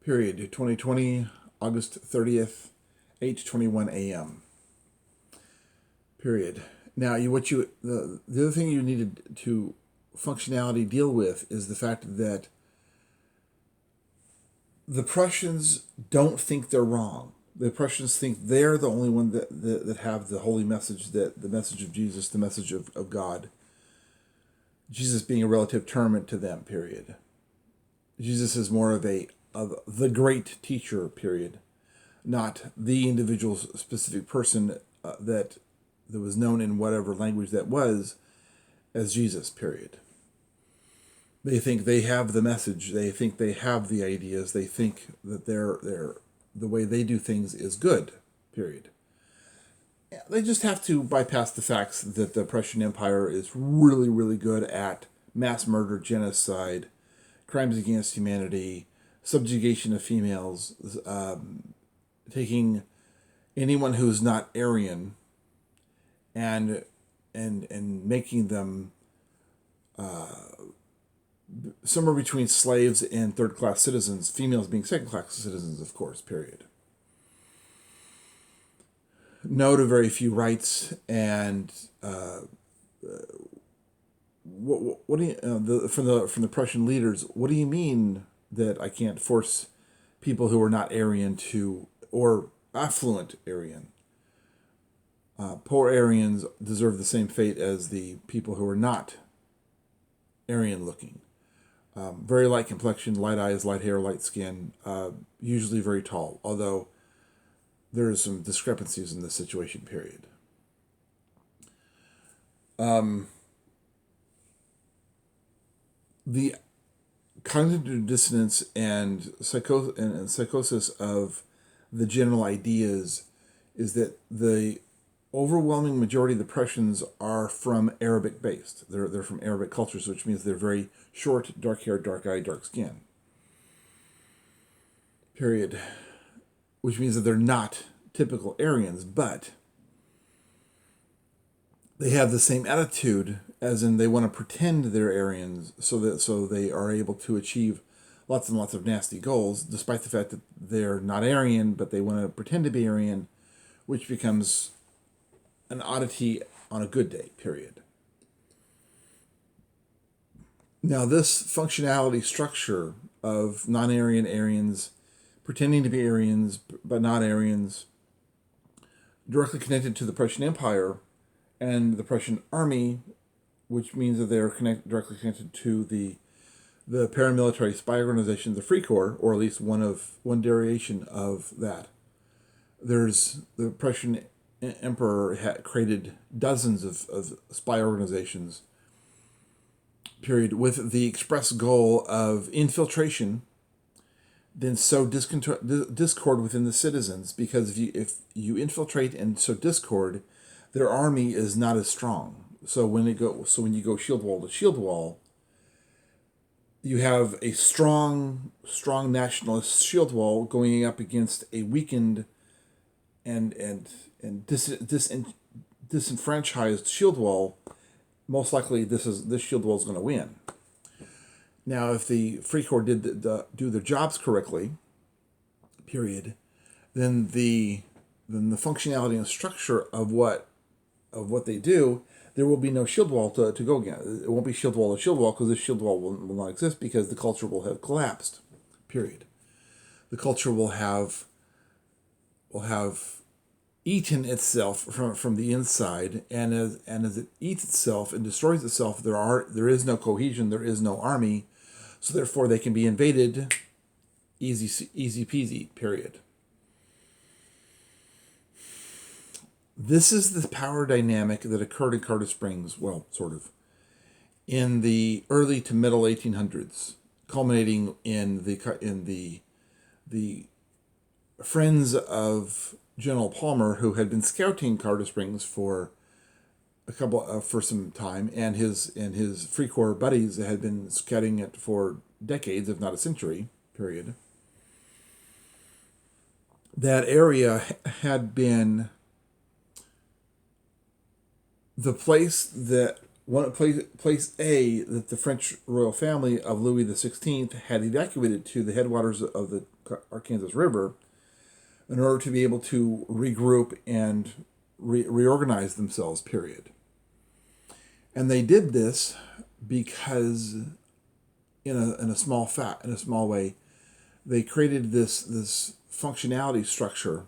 period, 2020, August 30th, 8:21 a.m. period. Now, the other thing you needed to functionality deal with is the fact that the Prussians don't think they're wrong. The Prussians think they're the only one that have the holy message, that the message of Jesus, the message of God. Jesus being a relative term to them, period. Jesus is more of the great teacher, period, not the individual specific person that was known in whatever language that was as Jesus, period. They think they have the message. They think they have the ideas. They think that the way they do things is good, period. They just have to bypass the facts that the Prussian Empire is really, really good at mass murder, genocide, crimes against humanity, subjugation of females, taking anyone who's not Aryan and making them somewhere between slaves and third-class citizens, females being second-class citizens, of course, period. No to very few rights, and what do you, from the Prussian leaders, what do you mean that I can't force people who are not Aryan or affluent Aryan? Poor Aryans deserve the same fate as the people who are not Aryan looking. Very light complexion, light eyes, light hair, light skin, usually very tall, although there are some discrepancies in this situation, period. The cognitive dissonance and psychosis of the general ideas is that the overwhelming majority of the Prussians are from Arabic based. They're from Arabic cultures, which means they're very short, dark hair, dark eye, dark skin. Period. Which means that they're not typical Aryans, but they have the same attitude, as in they want to pretend they're Aryans so they are able to achieve lots and lots of nasty goals, despite the fact that they're not Aryan, but they want to pretend to be Aryan, which becomes an oddity on a good day, period. Now, this functionality structure of non-Aryan Aryans pretending to be Aryans but not Aryans, directly connected to the Prussian Empire and the Prussian army, which means that they're directly connected to the paramilitary spy organization, the Free Corps, or at least one derivation of that. There's the Prussian emperor had created dozens of spy organizations, period, with the express goal of infiltration, then sow discord within the citizens, because if you infiltrate and sow discord, their army is not as strong. So when you go shield wall to shield wall, you have a strong nationalist shield wall going up against a weakened and disenfranchised shield wall. Most likely, this shield wall is going to win. Now, if the Free Corps did do their jobs correctly, period, then the functionality and structure of what they do, there will be no shield wall to go against. It won't be shield wall to shield wall, because this shield wall will not exist, because the culture will have collapsed. Period. The culture will have eaten itself from the inside, and as it eats itself and destroys itself, there is no cohesion, there is no army, so therefore they can be invaded, easy peasy, period. This is the power dynamic that occurred in Colorado Springs, well, sort of, in the early to middle 1800s, culminating in the friends of General Palmer, who had been scouting Colorado Springs for some time, and his Free Corps buddies had been scouting it for decades, if not a century, period. That area had been the place that Place A that the French royal family of Louis XVI had evacuated to the headwaters of the Arkansas River in order to be able to regroup and reorganize themselves, period. And they did this because in a small way, they created this functionality structure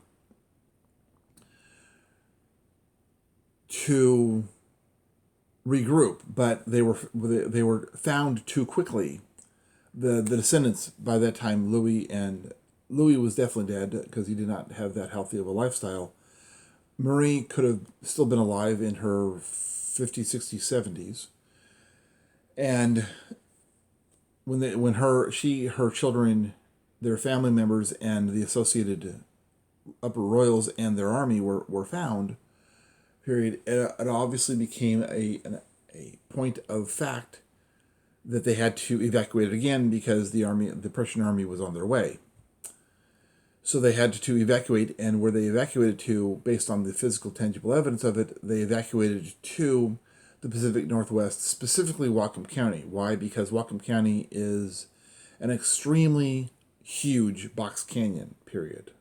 to regroup, but they were found too quickly. The descendants by that time, Louis was definitely dead because he did not have that healthy of a lifestyle. Marie could have still been alive in her 50s, 60s, 70s, and when her children, their family members, and the associated upper royals and their army were found, period, it obviously became a point of fact that they had to evacuate it again because the Prussian army was on their way. So they had to evacuate, and where they evacuated to, based on the physical, tangible evidence of it, they evacuated to the Pacific Northwest, specifically Whatcom County. Why? Because Whatcom County is an extremely huge box canyon, period.